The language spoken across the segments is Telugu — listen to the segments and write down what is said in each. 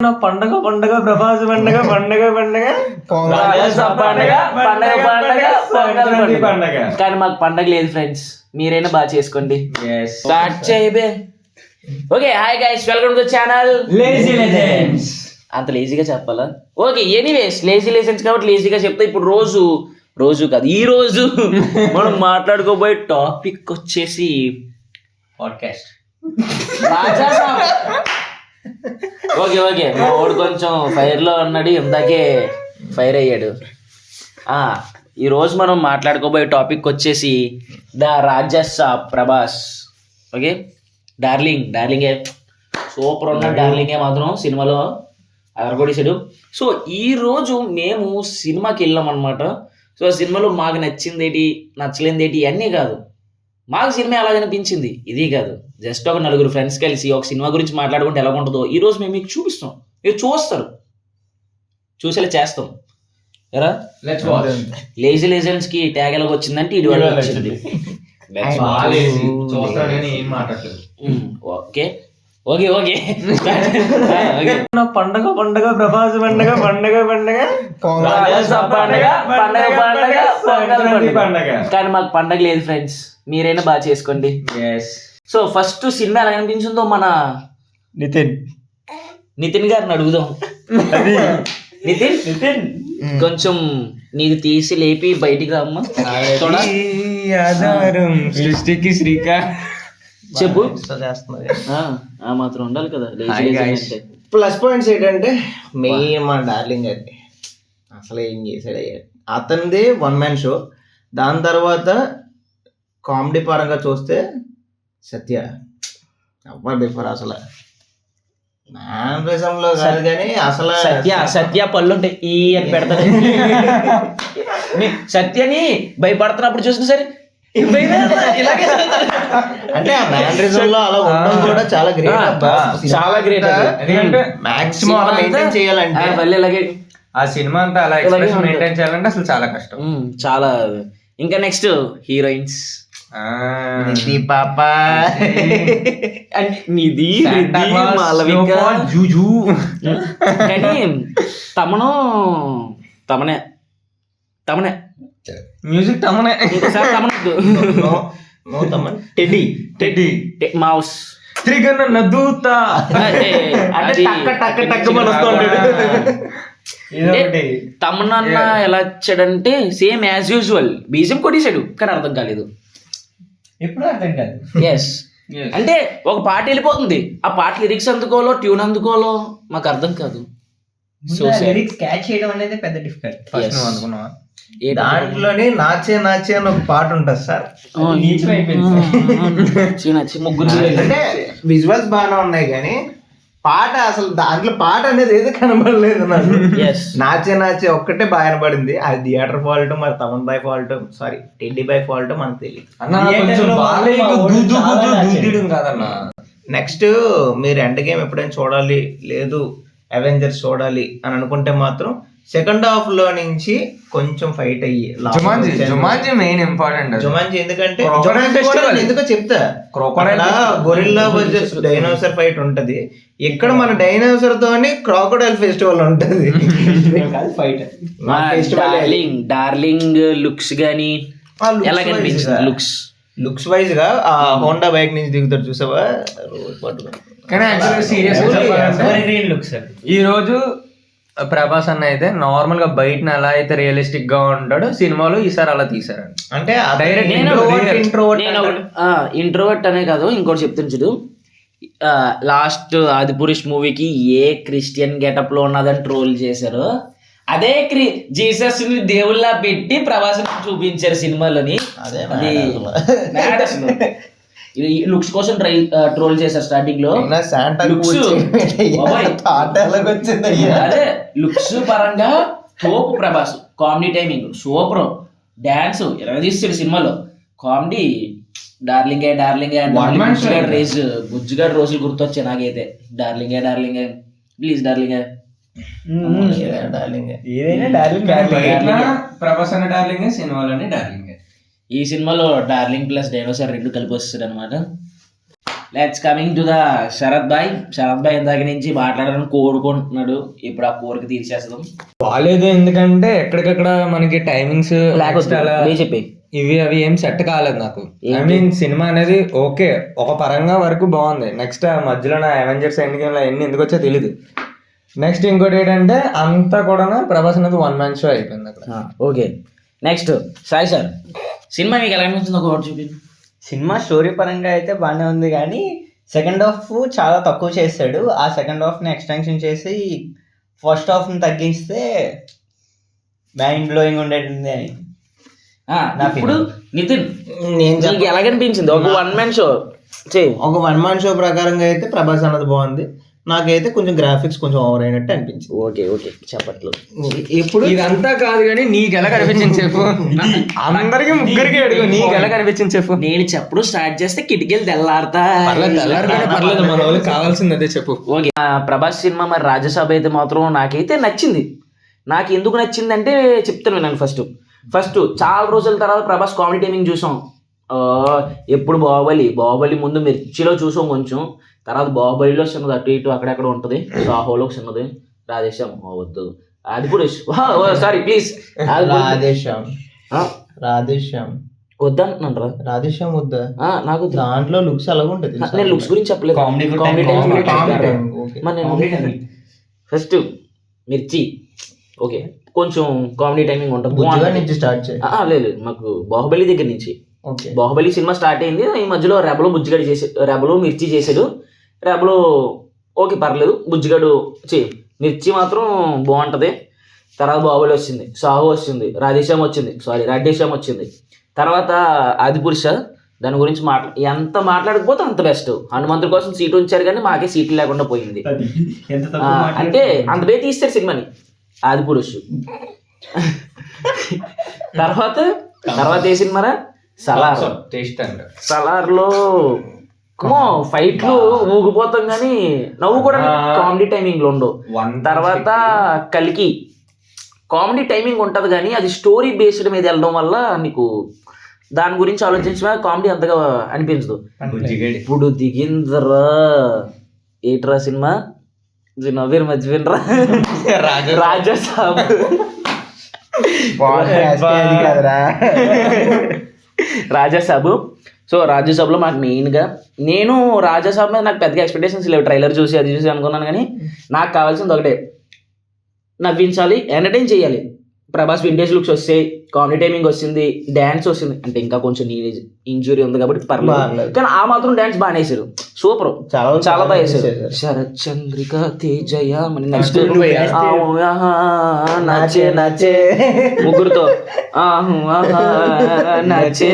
పండగ పండగ ప్రభాస్ పండగ పండగ పండగ పండగ. కానీ మాకు పండగ లేదు ఫ్రెండ్స్, మీరైనా బాగా చేసుకోండి. స్టార్ట్ చేయబే. Okay, hi guys, welcome to the channel lazy legends. అంత లేజీగా చెప్పాలా? ఓకే, ఎనీవేస్ లేజీ లెజెండ్స్ కాబట్టి లేజీగా చెప్తా. ఇప్పుడు రోజు కాదు, ఈ రోజు మనం మాట్లాడుకోబోయే టాపిక్ వచ్చేసి పాడ్కాస్ట్. ఓకే మా వాడు కొంచెం ఫైర్ లో ఉన్నాడు, ఇందాకే ఫైర్ అయ్యాడు. ఈరోజు మనం మాట్లాడుకోబోయే టాపిక్ వచ్చేసి ద రాజస ప్రభాస్. ఓకే, డార్లింగే సూపర్ ఉన్న డార్లింగే మాత్రం సినిమాలో అరగొడిసాడు. సో ఈరోజు మేము సినిమాకి వెళ్ళాం అనమాట. సో ఆ సినిమాలో మాకు నచ్చింది ఏంటి, నచ్చలేనిది ఏంటి ఇవన్నీ కాదు, మాకు సినిమా ఎలా అనిపించింది ఇది కాదు. జస్ట్ ఒక నలుగురు ఫ్రెండ్స్ కలిసి ఒక సినిమా గురించి మాట్లాడుకుంటే ఎలా ఉంటుందో ఈరోజు మేము మీకు చూపిస్తాం. మీరు చూస్తారు, చూసేలా చేస్తాం. ఎరా లేజీ లెజెండ్స్ కి ట్యాగ్ ఎలా వచ్చిందంటే ఇది వల్ల వచ్చింది. ఓకే పండగ పండగ ప్రభాస్ పండగ పండగ పండగ పండగ. కానీ మాకు పండగ లేదు ఫ్రెండ్స్, మీరైనా బాగా చేసుకోండి. సో ఫస్ట్ సినిమా ఎలా అనిపించిందో మన నితిన్ గారిని అడుగుదాం. నితిన్ కొంచెం నీది తీసి లేపి బయటికి రామ్మా. ఆధారం సృష్టికి శ్రీకారం చెప్పు. ఆ మాత్రం ఉండాలి కదా. ప్లస్ పాయింట్స్ ఏంటంటే మెయిన్ మా డార్లింగ్ అండి అసలు ఏం చేశాడు. అతనిదే వన్ మ్యాన్ షో. దాని తర్వాత కామెడీ పరంగా చూస్తే సత్య ఎవ్వరు బిఫర్ అసలు మ్యానరిజంలో కాదు కానీ అసలు సత్య పళ్ళు ఉంటాయి ఈ అని పెడతాడు. సత్యని భయపడుతున్నప్పుడు చూసిన సరే అంటే ఆ మ్యానరిజం లో అలా ఉండడం కూడా చాలా గ్రేట్, చాలా గ్రేట్. మాక్సిమం అలా మెయింటైన్ చేయాలంటే ఇలాగే ఆ సినిమా అంతా అలా ఎక్స్ప్రెషన్ మెయింటైన్ చేయాలంటే అసలు చాలా కష్టం. చాలా. ఇంకా నెక్స్ట్ హీరోయిన్స్ పాప నిధి, మాలవిక, జూజు. కానీ తమనే మ్యూజిక్ తమనే. ఇంకోసారి టెడ్డీ మౌస్ త్రిగణ నదూత తమనన్న ఎలా వచ్చాడంటే సేమ్ యాజ్ యూజువల్ బీజం కొట్టేశాడు, కానీ అర్థం కాలేదు. ఎప్పుడు అర్థం కాదు. ఎస్, అంటే ఒక పాట వెళ్ళిపోతుంది, ఆ పాట లిరిక్స్ అందుకోలో ట్యూన్ అందుకోలో మాకు అర్థం కాదు. లిరిక్స్ క్యాచ్ చేయడం అనేది పెద్ద డిఫికల్ట్. అనుకున్నావా? దాంట్లోనే నాచే అని ఒక పాట ఉంటుంది సార్. ముగ్గురు అంటే విజువల్స్ బాగానే ఉన్నాయి కానీ పాట అసలు దాంట్లో పాట అనేది ఏది కనబడలేదు నాకు. నాచే ఒక్కటే బాగా కనబడింది. అది థియేటర్ ఫాల్ట్, మరి Thaman boy fault, sorry teddy boy fault మనకు తెలియదు. నెక్స్ట్ మీరు ఎండ్ గేమ్ ఎప్పుడైనా చూడాలి, లేదు అవెంజర్స్ చూడాలి అని అనుకుంటే మాత్రం సెకండ్ హాఫ్ లో నుంచి కొంచెం ఫైట్ అయ్యి జుమాంజీ మెయిన్ ఇంపార్టెంట్. జుమాంజీ ఎందుకంటే ఎందుకో చెప్తా, గొరిల్లా వర్సెస్ డైనోసార్ ఫైట్ ఉంటది. ఇక్కడ మన డైనోసార్ తోని క్రాకోడైల్ ఫెస్టివల్ ఉంటది. ఫైట్ డార్లింగ్ లుక్స్ గానీ ఎలా కనిపించింది? లుక్స్ వైజ్ గా ఆ హోండా బైక్ నుంచి దిగుతాడు చూసావా, కానీ యాక్చువల్గా సీరియస్ ఈ రోజు ప్రభాస్ అన్న అయితే నార్మల్ గా బయట ఎలా అయితే రియలిస్టిక్ గా ఉంటాడో సినిమాలో ఈసారి అలా తీసారండి. అంటే ఇంట్రోవర్ట్ అనే కాదు, ఇంకోటి చెప్తాను చూడు. లాస్ట్ ఆదిపురుష్ మూవీకి ఏ క్రిస్టియన్ గెటప్ లో ఉన్నదని ట్రోల్ చేశారు, అదే జీసస్ ని దేవుళ్ళ పెట్టి ప్రభాస్ చూపించారు సినిమాలోని. లుక్స్ కోసం ట్రోల్ చేశారు స్టార్టింగ్ లో. అదే లుక్స్ పరంగా తోపు Prabhas, comedy timing super, dance ఎలా తీస్తాడు సినిమాలో, కామెడీ డార్లింగే రేజ్ గుజ్జుగాడు రోజులు గుర్తొచ్చాయి నాకైతే. డార్లింగే ప్లీజ్ డార్లింగే ప్రభాస్ అనే డార్లింగే, సినిమాలోనే డార్లింగే. ఈ సినిమాలో డార్లింగ్ ప్లస్ డైనోసార్ రెండు కలిపి వస్తుంది అనమాట. Let's coming to the Sharath bhai ఇందాక నుంచి మాట్లాడాలని కోరుకుంటున్నాడు. ఇప్పుడు ఆ కోరిక తీర్చేస్తాం. బాగాలేదు, ఎందుకంటే ఎక్కడికక్కడ మనకి టైమింగ్స్ చెప్పి ఇవి అవి ఏం సెట్ కాలేదు నాకు. ఐ మీన్ సినిమా అనేది ఓకే ఒక పరంగా వరకు బాగుంది. నెక్స్ట్ మధ్యలో నా అవెంజర్స్ ఎండ్ గేమ్ లో ఎన్ని ఎందుకు వచ్చా తెలీదు. నెక్స్ట్ ఇంకోటి ఏంటంటే అంతా కూడా ప్రభాస్ అనేది వన్ మ్యాన్ షో అయిపోయింది అక్కడ. Okay, next Sai sir, cinema మీకు ఎలా అనిపించింది ఒక చూపి. సినిమా స్టోరీ పరంగా అయితే బాగానే ఉంది, కానీ సెకండ్ హాఫ్ చాలా తక్కువ చేశాడు. ఆ సెకండ్ హాఫ్ని ఎక్స్టెన్షన్ చేసి ఫస్ట్ హాఫ్ని తగ్గిస్తే మైండ్ బ్లోయింగ్ ఉండేది అని. ఇప్పుడు నితిన్ నేను నీకు ఎలాగనిపించింది ఒక వన్ మ్యాన్ షో? ఒక వన్ మ్యాన్ షో ప్రకారంగా అయితే ప్రభాస్ అన్నది బాగుంది. నాకైతే కొంచెం గ్రాఫిక్స్ కొంచెం ఓవర్ అయినట్టు అనిపించింది. ఓకే చెప్పట్లు. ఇప్పుడు ఇదంతా కాదు కానీ నీకు ఎలా కనిపించింది చెప్పు. అందరికి ముగ్గురికి అడుగు, నీకు ఎలా కనిపించింది చెప్పు. నేను చెప్పడం స్టార్ట్ చేస్తే కిటికీలు తెల్లారుతా. పర్లేదు, మన వాళ్ళకి కావాల్సింది అదే చెప్పు. ఓకే, ప్రభాస్ సినిమా మరి రాజ్యసభ అయితే మాత్రం నాకైతే నచ్చింది. నాకు ఎందుకు నచ్చిందంటే చెప్తాను నేను. ఫస్ట్ చాలా రోజుల తర్వాత ప్రభాస్ కామెడీ టైమింగ్ చూసాం. ఎప్పుడు బాహుబలి ముందు మిర్చిలో చూసాం కొంచెం, తర్వాత బాహుబలిలో చిన్నది అటు ఇటు అక్కడెక్కడ ఉంటుంది, సాహోలో చిన్నది, రాధేశ్యామ్ వద్దు, అది కూడా సారీ ప్లీజ్ రాధేశ్యామ్ వద్దంటున్నాను రా. రాధేశ్యామ్ వద్దా? నాకు దాంట్లో లుక్స్ అలాగ ఉంటుంది. నేను లుక్స్ గురించి చెప్పలేదు. ఫస్ట్ మిర్చి ఓకే, కొంచెం కామెడీ టైమింగ్ ఉంటుంది. స్టార్ట్ చేయి. లేదు, మాకు బాహుబలి దగ్గర నుంచి. ఓకే, బాహుబలి సినిమా స్టార్ట్ అయింది, ఈ మధ్యలో రెబలో బుజ్జిగడు రెబలో మిర్చి చేసాడు. రెబలో ఓకే పర్లేదు, బుజ్జిగడు మిర్చి మాత్రం బాగుంటుంది. తర్వాత బాహుబలి వచ్చింది, సాహు వచ్చింది, రాధేశ్యామ్ వచ్చింది. తర్వాత ఆదిపురుష, దాని గురించి ఎంత మాట్లాడకపోతే అంత బెస్ట్. హనుమంతుడి కోసం సీటు ఉంచారు కానీ మాకే సీట్లు లేకుండా పోయింది. అంటే అంత బే తీస్తారు సినిమాని ఆదిపురుషు. తర్వాత ఏ సినిమారా? సలార్లో ఫైట్లు ఊగిపోతాం కానీ నవ్వు కూడా కామెడీ టైమింగ్ లో ఉండవు. తర్వాత కల్కి కామెడీ టైమింగ్ ఉంటది కానీ అది స్టోరీ బేస్డ్ మీద వెళ్ళడం వల్ల నీకు దాని గురించి ఆలోచించిన కామెడీ అంతగా అనిపించదు. ఇప్పుడు దిగిందరా ఏట్రా సినిమా నవ్వేరు మర్చిపోయినరా, రాజాసాబ్. రాజాసాబ్. సో రాజాసాబ్లో మాకు మెయిన్గా నేను రాజాసాబ్ మీద నాకు పెద్దగా ఎక్స్పెక్టేషన్స్ లేవు. ట్రైలర్ చూసి అది చూసి అనుకున్నాను కానీ నాకు కావాల్సింది ఒకటే, నవ్వించాలి, ఎంటర్టైన్ చేయాలి. ప్రభాస్ వింటేజ్ లుక్స్ వస్తాయి, కామెడీ టైమింగ్ వచ్చింది, డ్యాన్స్ వస్తుంది. అంటే ఇంకా కొంచెం ఇంజురీ ఉంది కాబట్టి పర్లేదు, కానీ ఆ మాత్రం డ్యాన్స్ బాగానే వేసారు. సూపర్, చాలా బాగా వేసారు. శరత్ చంద్రిక తేజయ నెక్స్ట్ నచ్చే ముగ్గురుతో నచ్చే.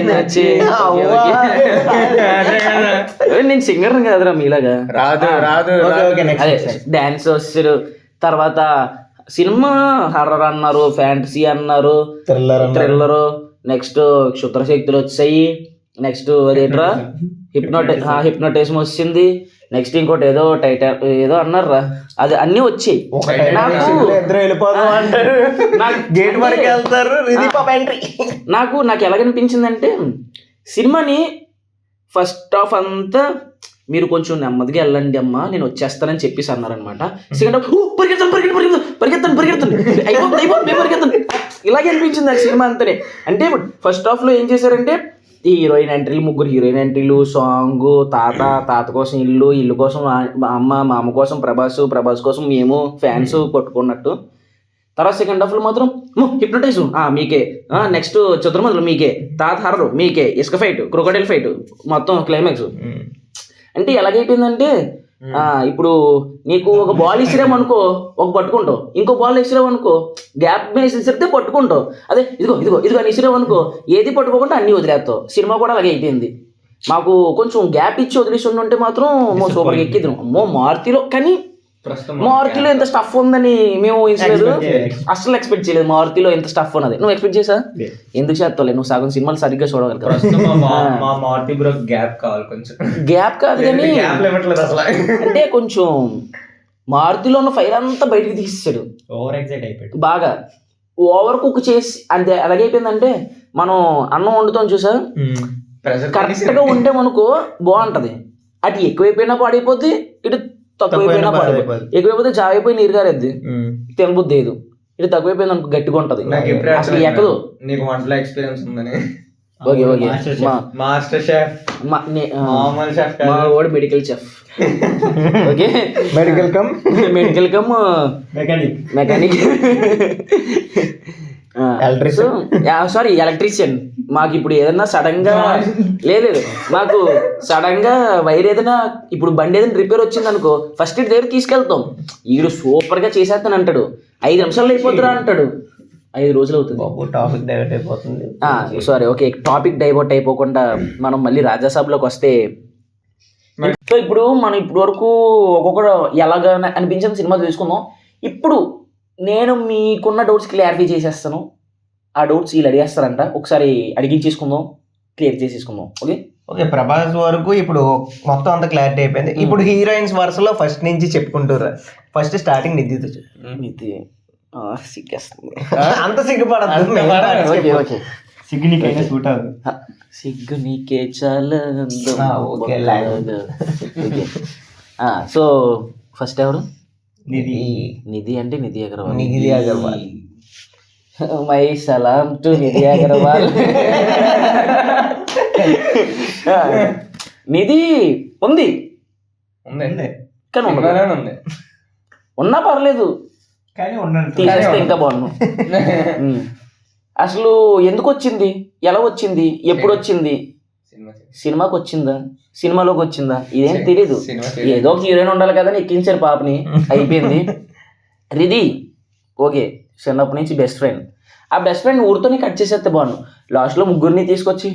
నేను సింగర్ కదరా మీలాగా, అదే డాన్స్ వస్తారు. తర్వాత సినిమా హర్రర్ అన్నారు, ఫ్యాంటసీ అన్నారు, థ్రిల్లర్, నెక్స్ట్ క్షుద్రశక్తులు వచ్చాయి, నెక్స్ట్ అదేంట్రా హిప్నోటిజం వచ్చింది, నెక్స్ట్ ఇంకోటి ఏదో అన్నారా, అది అన్నీ వచ్చాయి. నాకు ఎలాగనిపించిందంటే సినిమాని ఫస్ట్ హాఫ్ అంతా మీరు కొంచెం నెమ్మదిగా వెళ్ళండి అమ్మా, నేను వచ్చేస్తానని చెప్పేసి అన్నారనమాట. సెకండ్ హాఫ్ పరిగెత్తాను ఇలాగే అనిపించింది ఆ సినిమా అంతనే. అంటే ఫస్ట్ హాఫ్లో ఏం చేశారంటే హీరోయిన్ ఎంట్రీలు, ముగ్గురు హీరోయిన్ ఎంట్రీలు, సాంగ్, తాత కోసం ఇల్లు కోసం అమ్మ, మా అమ్మ కోసం ప్రభాస్ కోసం మేము ఫ్యాన్స్ కొట్టుకున్నట్టు. తర్వాత సెకండ్ హాఫ్లో మాత్రం హిప్నోటైజ్ మీకే, నెక్స్ట్ చతుర్మందులు మీకే, తాత హర్రర్ మీకే, ఇసుక ఫైట్, క్రొకడైల్ ఫైట్, మొత్తం క్లైమాక్స్. అంటే ఎలాగైపోయిందంటే ఇప్పుడు నీకు ఒక బాల్ ఇసిరామనుకో ఒక పట్టుకుంటావు, ఇంకో బాల్ ఇసిరామనుకో గ్యాప్ వేసి ఇసిరితే పట్టుకుంటావు. అదే ఇదిగో అని ఇసిరామనుకో ఏది పట్టుకోకుండా అన్ని వదిలేస్తావు. సినిమా కూడా అలాగే అయిపోయింది. మాకు కొంచెం గ్యాప్ ఇచ్చి వదిలేసి ఉంటే మాత్రం సూపర్గా ఎక్కిద్దాం. మారుతిలో కానీ మారుతిలో ఎంత స్టఫ్ ఉందని మేము ఊహించలేదు, అసలు ఎక్స్పెక్ట్ చేయలేదు. మారుతిలో ఎంత స్టఫ్ ఉన్నది నువ్వు ఎక్స్పెక్ట్ చేసా? ఎందుకు చేస్తావు, నువ్వు సగం సినిమాలు సరిగ్గా చూడగలుగుతావు. గ్యాప్ కాదు కానీ అంటే కొంచెం మారుతిలో ఉన్న ఫైర్ అంతా బయటకు తీసేసాడు, ఓవర్ ఎగ్జైట్ అయిపోయాడు, బాగా ఓవర్ కుక్ చేసి. అంతే ఎలాగైపోయిందంటే మనం అన్నం వండుతాం చూసా, కరెక్ట్గా ఉంటే మనకు బాగుంటది. అటు ఎక్కువైపోయినా పాడైపోద్ది, ఇటు తక్కువైపోయినా పాడైపోద్ది. ఎక్కువైపోతే జావైపోయి నీరు గారేద్ది, తినబుద్ది లేదు. ఇటు తక్కువైపోయింది అనుకో గట్టిగా ఉంటది, నాకు ఇప్పుడే అసలు ఎక్కదు. నీకు వంటలో ఎక్స్పీరియన్స్ ఉందని. ఓకే ఓకే, మాస్టర్ షెఫ్, మామూలు షెఫ్ మా వాడు medical chef. Okay, medical come mechanic sorry electrician. మాకు ఇప్పుడు ఏదైనా సడన్ గా లేదు మాకు సడన్ గా వైర్ ఏదైనా ఇప్పుడు బండి ఏదైనా రిపేర్ వచ్చింది అనుకో ఫస్ట్ ఇటు దగ్గర తీసుకెళ్తాం. ఈడు సూపర్ గా చేసేస్తాను అంటాడు, 5 నిమిషాల్లో అయిపోతురా అంటాడు, 5 రోజులు అవుతుంది. టాపిక్ డైవర్ట్ అయిపోతుంది. సారీ ఓకే, టాపిక్ డైవర్ట్ అయిపోకుండా మనం మళ్ళీ రాజ్యసభలోకి వస్తే, సో ఇప్పుడు మనం ఇప్పుడు వరకు ఒక్కొక్క ఎలాగ అనిపించిన సినిమా తీసుకుందాం. ఇప్పుడు నేను మీకున్న డౌట్స్ క్లారిఫై చేసేస్తాను, ఆ డౌట్స్ వీళ్ళు అడిగేస్తారంట, ఒకసారి అడిగించేసుకుందాం, క్లియర్ చేసేసుకుందాం. ఓకే ఓకే, ప్రభాస్ వరకు ఇప్పుడు మొత్తం అంత క్లారిటీ అయిపోయింది. ఇప్పుడు హీరోయిన్స్ వరుసలో ఫస్ట్ నుంచి చెప్పుకుంటారు. ఫస్ట్ స్టార్టింగ్ నిధితో ఇది సిగ్గేస్తుంది, అంత సిగ్గుపడదు. ఓకే ఓకే, సిగ్గు నీకైనా సూట్ అవ్వదు. సిగ్గు నీకే చాలా ఓకే. సో ఫస్ట్ ఎవరు? నిధి. నిధి అంటే Nidhi Agarwal. Nidhi Agarwal. My Salam to Nidhi Agarwal. నిధి ఉంది కానీ ఉంది, ఉన్నా పర్లేదు, కానీ ఉన్నాను తీసేస్తే ఇంకా బాగున్నాను. అసలు ఎందుకు వచ్చింది, ఎలా వచ్చింది, ఎప్పుడు వచ్చింది, సినిమాకి వచ్చిందా, సినిమాలోకి వచ్చిందా, ఇదేం తెలీదు. ఏదో ఒక హీరోయిన్ ఉండాలి కదా అని ఎక్కించారు పాపని, అయిపోయింది. రిధి ఓకే, చిన్నప్పటి నుంచి బెస్ట్ ఫ్రెండ్. ఆ బెస్ట్ ఫ్రెండ్ ఊరితోనే కట్ చేసేస్తే బాగున్నాను. లాస్ట్లో ముగ్గురిని తీసుకొచ్చి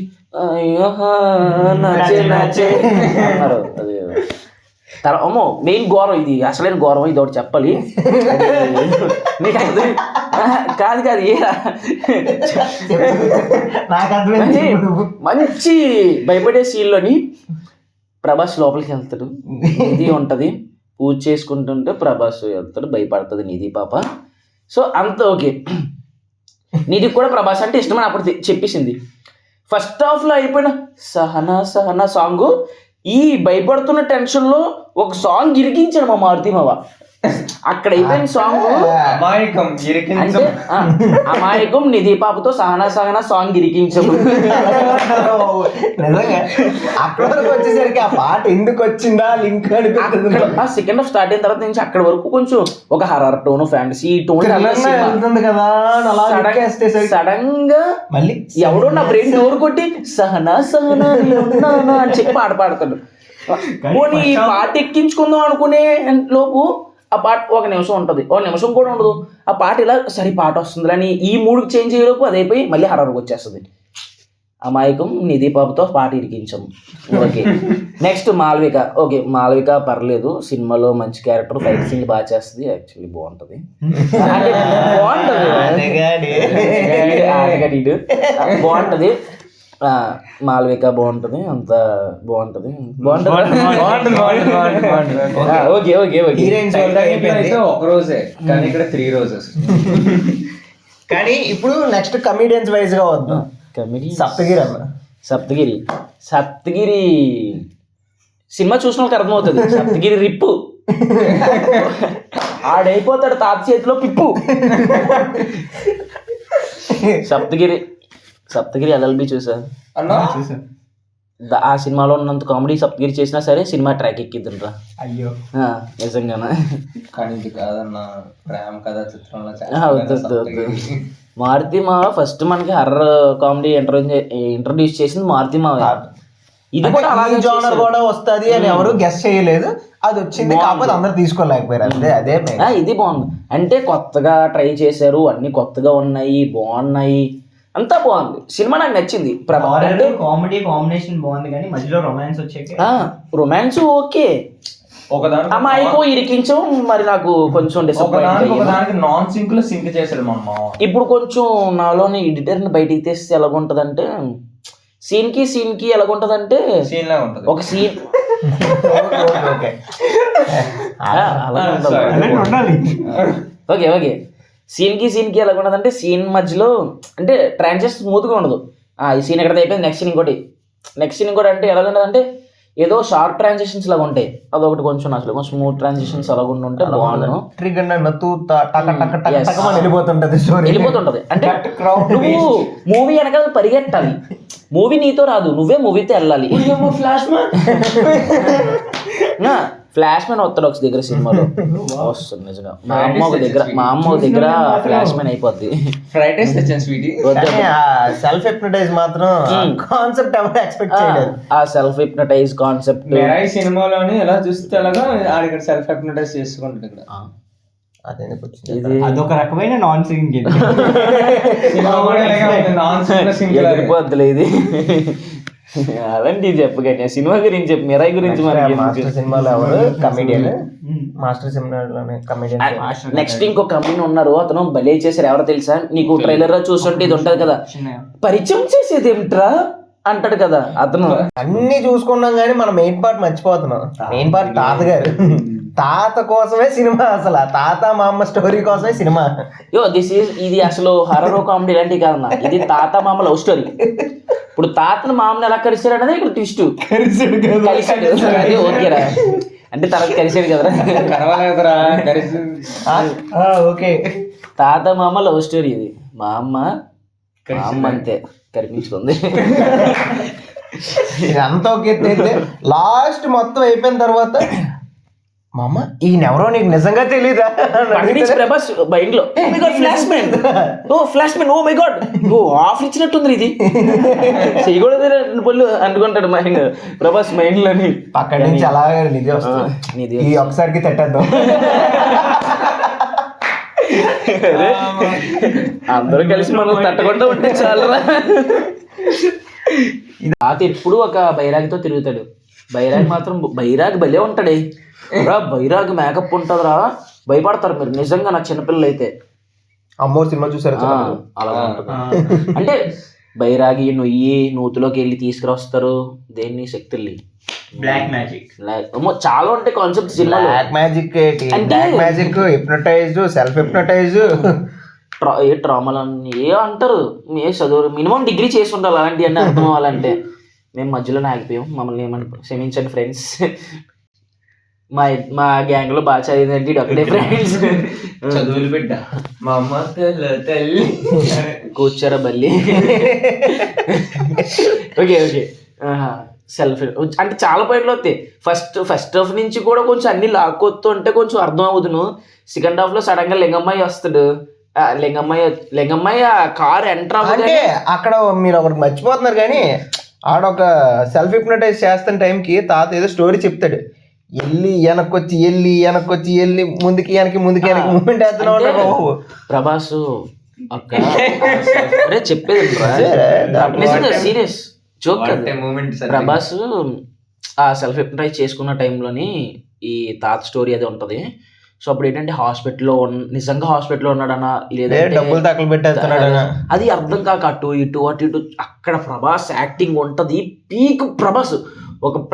అన్నారు. తర్వాత అమ్మో మెయిన్ గౌరవం, ఇది అసలైన గౌరవం, ఇది ఒకటి చెప్పాలి నీకు అర్థం కాదు కాదు ఏరా, మంచి భయపడే సీన్లోని ప్రభాస్ లోపలికి వెళ్తాడు, నిధి ఉంటుంది పూజ చేసుకుంటుంటే ప్రభాస్ వెళ్తాడు, భయపడుతుంది నిధి పాప. సో అంత ఓకే. నిధి కూడా ప్రభాస్ అంటే ఇష్టమని అప్పుడు చెప్పేసింది. ఫస్ట్ హాఫ్లో అయిపోయిన సహనా సహనా సాంగ్, ఈ భయపడుతున్న టెన్షన్లో ఒక సాంగ్ ఇరికించాడు మా మారుతి మావ. అక్కడ అయిపోయిన సాంగ్ అంటే అమాయకం నిధి పాపతో సహనా సహనా సాంగ్ ఇరికించము. అక్కడ వరకు వచ్చేసరికి ఆ పాట ఎందుకు వచ్చిందా లింక్ అనిపిస్తుంది. ఆ సెకండ్ హాఫ్ స్టార్ట్ అయిన తర్వాత నుంచి అక్కడ వరకు కొంచెం ఒక హర్రర్ టోన్, ఫ్యాంటసీ టోన్ కదా. సడన్ గా మళ్ళీ ఎవడో నా బ్రెయిన్ డోర్ కొట్టి సహనా సహనా అని చెప్పి పాట పాడతాడు. పోనీ ఈ పాట ఎక్కించుకుందాం అనుకునే లోపు ఆ పాట ఒక నిమిషం ఉంటుంది, ఒక నిమిషం కూడా ఉండదు, ఆ పాట ఇలా సరే పాట వస్తుంది అని ఈ మూడుకి చేంజ్ అయ్యేలోపు అదైపోయి మళ్ళీ హర్రర్కి వచ్చేస్తుంది. అమాయకం నిధి పాపతో పాట ఇరికించాము. Okay next Malvika. Okay Malvika పర్లేదు, సినిమాలో మంచి క్యారెక్టర్, ఫైట్ సీన్ బాగా చేస్తుంది, యాక్చువల్లీ బాగుంటుంది, బాగుంటుంది. మాల్విక బాగుంటుంది, అంత బాగుంటుంది. ఓకే ఓకే ఓకే, ఒక రోజే కానీ ఇక్కడ 3 రోజెస్. కానీ ఇప్పుడు నెక్స్ట్ కమిడియన్స్ వైజ్ గా వద్దాం. సప్తగిరి అన్న, సప్తగిరి సినిమా చూసిన వాళ్ళకి అర్థమవుతుంది. సప్తగిరి రిప్పు ఆడైపోతాడు తాత చేతిలో పిప్పు. సప్తగిరి ఎల్ఎల్బి చూసా ఆ సినిమాలో ఉన్నంత కామెడీ సప్తగిరి చేసినా సరే సినిమా ట్రాక్ ఎక్కిద్దంట్రా. అయ్యో నిజంగానే. కానీ ఇది కాదన్న ప్రేమ కథా చిత్రంలో మారుతి మావ ఫస్ట్ మనకి హర్రర్ కామెడీ ఇంట్రడ్యూస్ చేసింది మారుతి మావ. ఇది కూడా అలాగే జోనర్ కూడా వస్తుంది అని ఎవరు గెస్ చేయలేదు, అది వచ్చింది, కాకపోతే అందరు తీసుకోలేకపోయారు అంతే. అదే ఇది బాగుంది అంటే కొత్తగా ట్రై చేశారు, అన్ని కొత్తగా ఉన్నాయి, బాగున్నాయి, అంతా బాగుంది. సినిమా నాకు నచ్చింది. కామెడీ కాంబినేషన్ బాగుంది కానీ మధ్యలో రొమాన్స్ వచ్చాక రొమాన్స్ ఓకే, అమ్మాయికో ఇరికించం మరి నాకు కొంచెం డిసప్పాయింట్. నాన్ సింక్ లో సింక్ చేశాడు మా అమ్మ. ఇప్పుడు కొంచెం నాలోని ఎడిటర్ ని బయటికి తీస్తే ఎలాగుంటదంటే సీన్ కి ఎలాగుంటదంటే సీన్ లాగా ఉంటది, ఒక సీన్ ఓకే ఓకే సీన్ కి ఎలాగుంటదంటే సీన్ మధ్యలో అంటే ట్రాన్సాక్షన్ స్మూత్ గా ఉండదు. ఈ సీన్ ఎక్కడ అయిపోయింది నెక్స్ట్ సీన్ ఇంకోటి అంటే ఎలాగుంటదంటే ఏదో షార్ట్ ట్రాన్సాక్షన్స్ లాగా ఉంటాయి, అదొకటి కొంచెం అసలు కొంచెం స్మూత్ ట్రాన్సాక్షన్స్ అలాగ ఉంటే బాగున్నాను. ట్రిగర్ వెళ్ళిపోతుంటది స్టోరీ, వెళ్ళిపోతుంటది. అంటే నువ్వు మూవీ వెనకాల పరిగెట్టాలి, మూవీ నీతో రాదు, నువ్వే మూవీతో వెళ్ళాలి. ఫ్లాష్ మ్యాన్ వస్తాడు ఒక దగ్గర సినిమాలో వస్తుంది నిజంగా. మా అమ్మ ఒక దగ్గర ఫ్లాష్ మ్యాన్ అయిపోద్ది. ఫ్రైడ్ రైస్ తెచ్చాను స్వీటీ. సెల్ఫ్ హిప్నటైజ్ మాత్రం కాన్సెప్ట్ ఎవరు ఎక్స్పెక్ట్ చేయలేదు. ఆ సెల్ఫ్ హిప్నటైజ్ కాన్సెప్ట్ మెరాయి సినిమాలోని ఎలా చూస్తే అలాగా ఆడ ఇక్కడ సెల్ఫ్ హిప్నటైజ్ చేసుకుంటాడు ఇక్కడ. అదొక రకమైన నాన్ సింగ్ వెళ్ళిపోద్దులే ఇది. అలాంటి చెప్పు కానీ సినిమా గురించి చెప్పు, మిరాయి గురించి. మాస్టర్ సినిమాలో ఎవరు కమెడియన్, మాస్టర్ సినిమాలోనే కమెడియన్. నెక్స్ట్ ఇంకో కమెడియన్ ఉన్నారు, అతను భలే చేశారు. ఎవరో తెలుసా నీకు? ట్రైలర్ లో చూస్తుంటే ఇది ఉంటది కదా, పరిచయం చేసేది ఏమిట్రా అంటాడు కదా అతను. అన్ని చూసుకున్నాం కానీ మనం మెయిన్ పార్ట్ మర్చిపోతున్నాం. మెయిన్ పార్ట్ తాతగారు, తాత కోసమే సినిమా, అసలు తాత మా అమ్మ స్టోరీ కోసమే సినిమా. ఇది అసలు హర్రర్ కామెడీ లాంటివి కాదన్నా, ఇది తాత మామ లవ్ స్టోరీ. ఇప్పుడు తాతను మామని ఎలా కలిసాడు అనేది ఇక్కడ ట్విస్ట్. ఓకేరా అంటే తర్వాత కలిసాడు కదరా, ఓకే. తాత మామ లవ్ స్టోరీ ఇది. మా అమ్మ అంతే కనిపించుకుంది. ఇదంతా ఓకే. లాస్ట్ మొత్తం అయిపోయిన తర్వాత మా అమ్మ ఈయనెవరో నీకు నిజంగా తెలీదా? ప్రభాస్ మైండ్ లో flash man, oh my god, ఓ ఆఫర్ ఇచ్చినట్టుంది ఇది, చేయకూడదు పళ్ళు అనుకుంటాడు మైండ్ ప్రభాస్ మైండ్ లోని. పక్కన నుంచి అలాగే నిధి వస్తుంది, ఈ ఒకసారికి తట్టేద్దాం. అందరూ కలిసి మనం తట్టకుండా ఉంటే చాలరా. తాత ఎప్పుడు ఒక బైరాగితో తిరుగుతాడు. బైరాగి మాత్రం బైరాగి భలే ఉంటాడే రా, బైరాగి మేకప్ ఉంటుందిరా, భయపడతారు మీరు నిజంగా. నా చిన్నపిల్లలు అయితే అమ్మో సినిమా చూసారు అలా ఉంటుంది. అంటే బైరాగి నొయ్యి నూతులోకి వెళ్ళి తీసుకురొస్తారు దేన్ని, శక్తుల్ని, బ్లాక్ మ్యాజిక్, చాలా ఉంటాయి కాన్సెప్ట్ సినిమా. Black magic, black magic, hypnotize, self hypnotize, ఏ ట్రామాలన్నీ ఏ అంటారు. ఏ చదువు మినిమం డిగ్రీ చేసి ఉండాలి అలాంటి అన్నీ అర్థం అవ్వాలంటే. మేము మధ్యలోనే ఆగిపోయాం, మమ్మల్ని ఏమని క్షమించండి ఫ్రెండ్స్. మా గ్యాంగ్ లో బాగా చదివిందండి ఒకటే ఫ్రెండ్స్. చదువులు బిడ్డ మా అమ్మ తల్లి కూర్చోరా బల్లి. ఓకే సెల్ఫ్ అంటే చాలా పాయింట్లు వస్తాయి. ఫస్ట్ హాఫ్ నుంచి కూడా కొంచెం అన్ని లాక్కొస్తుంటే కొంచెం అర్థం అవుతును. సెకండ్ హాఫ్ లో సడన్ గా లింగమ్మాయి వస్తాడు. లింగమ్మాయి ఆ కార్ ఎంటర్ అంటే అక్కడ మీరు ఒకటి మర్చిపోతున్నారు కానీ ఆడొక సెల్ఫ్ హిప్నటైజ్ చేస్తున్న టైంకి తాత ఏదో స్టోరీ చెప్తాడు. వెనక్కొచ్చి ముందుకి వెనక్కి మూమెంట్ వేస్తున్నా ఉంటాడు ప్రభాస్. చెప్పేది సీరియస్ జోక్. ప్రభాస్ ఆ సెల్ఫ్ హిప్నటైజ్ చేసుకున్న టైంలోని ఈ తాత స్టోరీ అది ఉంటది. సో అప్పుడు ఏంటంటే నిజంగా హాస్పిటల్లో ఉన్నాడనా లేదంటే డబ్బులు తక్కువ పెట్టేస్తున్నాడనా అది అర్థం కాక అటు ఇటు అక్కడ ప్రభాస్ యాక్టింగ్ ఉంటది పీక్.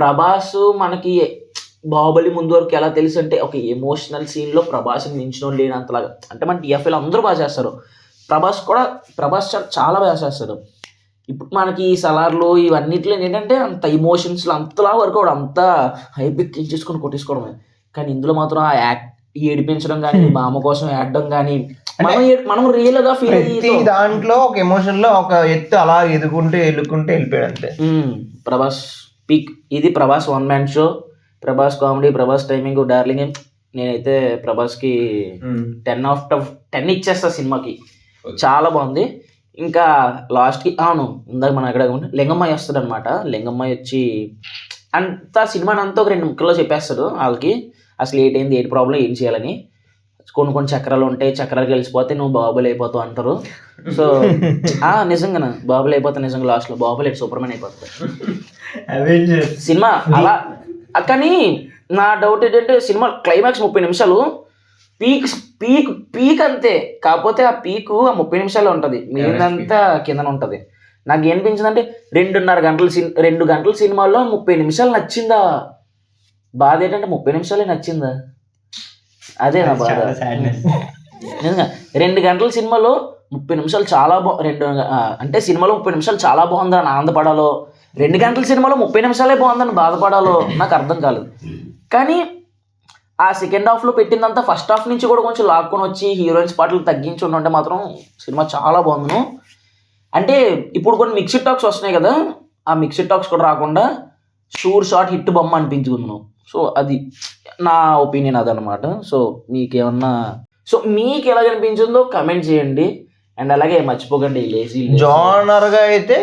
ప్రభాస్ మనకి బాహుబలి ముందు వరకు ఎలా తెలుసు అంటే ఒక ఎమోషనల్ సీన్ లో ప్రభాస్ మించిన లేనంతలాగా. అంటే మన టీఎఫ్ఐలో అందరూ బాగా చేస్తారు, ప్రభాస్ చాలా బాగా చేస్తాడు. ఇప్పుడు మనకి సలార్లు ఇవన్నిట్లో ఏంటంటే అంత ఎమోషన్స్లో అంతలా వరకు అంతా హైపెక్కించేసుకొని కొట్టేసుకోవడమే. కానీ ఇందులో మాత్రం ఆ ఏడిపించడం కానీ బామ్మ కోసం ఏడడం కానీ మనం రియల్ గా ఫీల్ అయ్యి దాంట్లో ఒక ఎమోషన్ లో ఒక ఎత్తు అలా ఎదుగుంటే వెళ్ళిపోయాడు అంతే. ప్రభాస్ పీక్. ఇది Prabhas one man show, Prabhas comedy, Prabhas timing, darling. నేనైతే ప్రభాస్కి 10/10 ఇచ్చేస్తా సినిమాకి. చాలా బాగుంది. ఇంకా లాస్ట్కి ఇందాక మనం ఎక్కడ లింగమ్మాయి వస్తుంది అనమాట. లింగమ్మాయి వచ్చి అంతా సినిమాని అంతా ఒక 2 ముక్కల్లో చెప్పేస్తాడు వాళ్ళకి అసలు ఏంటి ప్రాబ్లం ఏం చేయాలని. కొన్ని చక్రాలు ఉంటాయి, చక్రాలు కలిసిపోతే నువ్వు బాహుబలి అయిపోతావు అంటారు. సో నిజంగా బాహుబలి అయిపోతా, నిజంగా లాస్ట్లో బాహుబలి సూపర్ మ్యాన్ అయిపోతుంది సినిమా అలా. కానీ నా డౌట్ ఏంటంటే సినిమా క్లైమాక్స్ 30 నిమిషాలు పీక్ అంతే. కాకపోతే ఆ పీకు ఆ 30 నిమిషాలు ఉంటుంది, మిగిలినంతా కిందన ఉంటుంది. నాకు ఏమనిపించింది అంటే 2 గంటల సినిమాలో 30 నిమిషాలు నచ్చిందా? బాధ ఏంటంటే 30 నిమిషాలే నచ్చిందా? అదే నా బాధ. నిజంగా 2 గంటల సినిమాలో 30 నిమిషాలు చాలా అంటే సినిమాలో 30 నిమిషాలు చాలా బాగుందా అని ఆనందపడాలో, 2 గంటల సినిమాలో 30 నిమిషాలే బాగుందని బాధపడాలో నాకు అర్థం కాలేదు. కానీ ఆ సెకండ్ హాఫ్లో పెట్టిందంతా ఫస్ట్ హాఫ్ నుంచి కూడా కొంచెం లాక్కొని వచ్చి హీరోయిన్స్ పాటలు తగ్గించి ఉంటే మాత్రం సినిమా చాలా బాగుంది. అంటే ఇప్పుడు కొన్ని మిక్స్డ్ టాక్స్ వస్తున్నాయి కదా, ఆ మిక్స్డ్ టాక్స్ కూడా రాకుండా షూర్ షాట్ హిట్ బొమ్మ అనిపించుకుంది. సో అది నా ఒపీనియన్ అదనమాట. సో మీకు ఎలా అనిపించిందో కమెంట్ చేయండి. అండ్ అలాగే మర్చిపోకండి లేజీ జోనర్ గా అయితే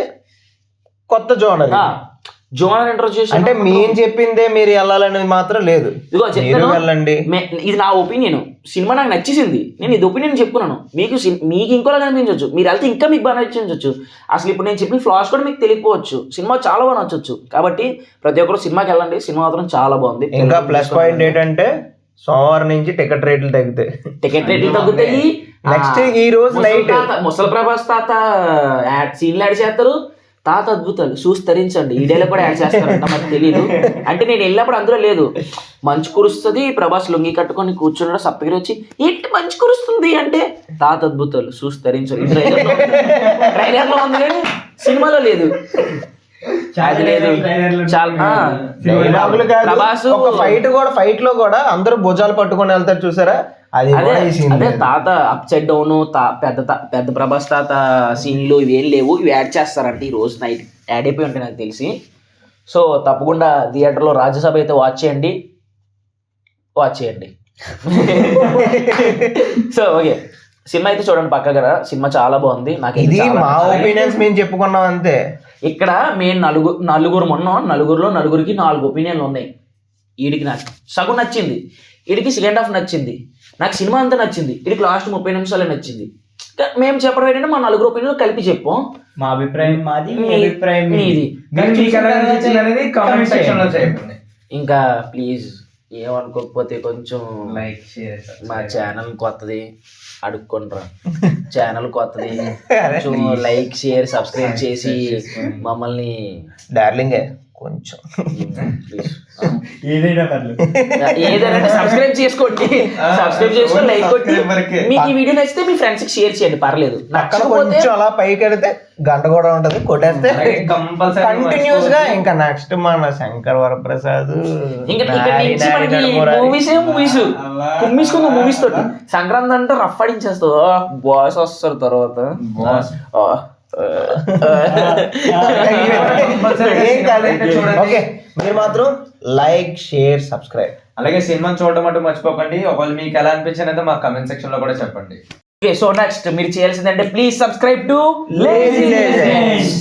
కొత్త జోనర్, జోనర్ ఇంట్రొడ్యూస్ అంటే మేము చెప్పిందే మీరు వెళ్ళాలనేది మాత్రం లేదు. ఇదిగో మీరు చెప్తాను, వెళ్ళండి. ఇది నా ఒపీనియన్. సినిమా నాకు నచ్చేసింది, నేను ఇది ఒపీనియన్ చెప్పుకున్నాను. మీకు ఇంకోలా కనిపించవచ్చు, మీరు వెళ్తే ఇంకా మీకు బాగా నచ్చించవచ్చు. అసలు ఇప్పుడు నేను చెప్పిన ఫ్లాస్ కూడా మీకు తెలియకపోవచ్చు. సినిమా చాలా బాగా నచ్చవచ్చు. కాబట్టి ప్రతి ఒక్కరు సినిమాకి వెళ్ళండి, సినిమా మాత్రం చాలా బాగుంది. ఇంకా ప్లస్ పాయింట్ ఏంటంటే సోమవారం నుంచి టికెట్ రేట్లు తగ్గుతాయి. నెక్స్ట్ ఈ రోజు నైట్ ముసలి ప్రభాస్ తాత సీన్లు యాడ్ చేస్తారు. తాత అద్భుతాలు చూసి తరించండి, ఈ డైలాగ్ కూడా యాడ్ చేస్తారంట, మనకు తెలియదు. అంటే నేను వెళ్ళినప్పుడు అందులో లేదు. మంచు కురుస్తుంది, ప్రభాస్ లొంగి కట్టుకొని కూర్చున్నాడు, సప్తగిరి వచ్చి ఏంటి మంచు కురుస్తుంది అంటే తాత అద్భుతాలు చూసి తరించండి. ట్రైలర్ లో ఉంది కానీ సినిమాలో లేదు. అది లేదు. ప్రభాస్ ఫైట్ లో కూడా అందరూ భుజాలు పట్టుకొని వెళ్తారు చూసారా, అది అదే తాత అప్ సైడ్ డౌన్ పెద్ద ప్రభాస్ తాత సీన్లు ఇవేం లేవు, ఇవి యాడ్ చేస్తారంటే ఈ రోజు నైట్ యాడ్ అయిపోయి ఉంటాయి నాకు తెలిసి. సో తప్పకుండా థియేటర్లో రాజ్యసభ అయితే వాచ్ చేయండి. సో ఓకే, సినిమా అయితే చూడండి పక్క కదా, సినిమా చాలా బాగుంది. నాకు ఇది మా ఒపీనియన్స్ మేము చెప్పుకున్నాం అంతే. ఇక్కడ మేము నలుగురు ఉన్నాం, నలుగురికి 4 ఒపీనియన్లు ఉన్నాయి. వీడికి నాకు సగం నచ్చింది, వీడికి సెకండ్ హాఫ్ నచ్చింది, నాకు సినిమా అంతా నచ్చింది, వీడికి లాస్ట్ 30 నిమిషాలే నచ్చింది. మేము చెప్పడం ఏంటంటే మా 4 ఒపీనియన్లు కలిపి చెప్పాం. మా అభిప్రాయం మాది, మీ అభిప్రాయం మీది. ఇంకా ప్లీజ్ ఏమనుకోకపోతే కొంచెం లైక్ షేర్, మా ఛానల్ కొత్తది అడుక్కుంటారా, ఛానల్ కొత్తది, కొంచెం లైక్ షేర్ సబ్స్క్రైబ్ చేసి మమ్మల్ని డార్లింగే కొంచెం ఏదైనా సబ్స్క్రైబ్ చేసుకోండి, లైక్ కొట్టి మీకు ఈ వీడియో నచ్చితే మీ ఫ్రెండ్స్ కి షేర్ చేయండి, పర్లేదు. కొంచెం అలా పైకి వెడితే గంట కూడా ఉంటది, కొట్టేస్తే కంటిన్యూస్ గా ఇంకా నెక్స్ట్ మన శంకర్ వరప్రసాద్ మూవీస్ తోటి సంక్రాంతి అంటే రఫ్ అడించేస్తావు, బాయ్స్ వస్తారు తర్వాత. ఓకే, మీరు మాత్రం లైక్ షేర్ సబ్స్క్రైబ్. అలాగే సినిమాని చూడడం అంటూ మర్చిపోకండి. ఒకవేళ మీకు ఎలా అనిపించిందంటే మా కమెంట్ సెక్షన్ లో కూడా చెప్పండి. ఓకే, సో నెక్స్ట్ మీరు చేయాల్సిందంటే please subscribe to lazy legends.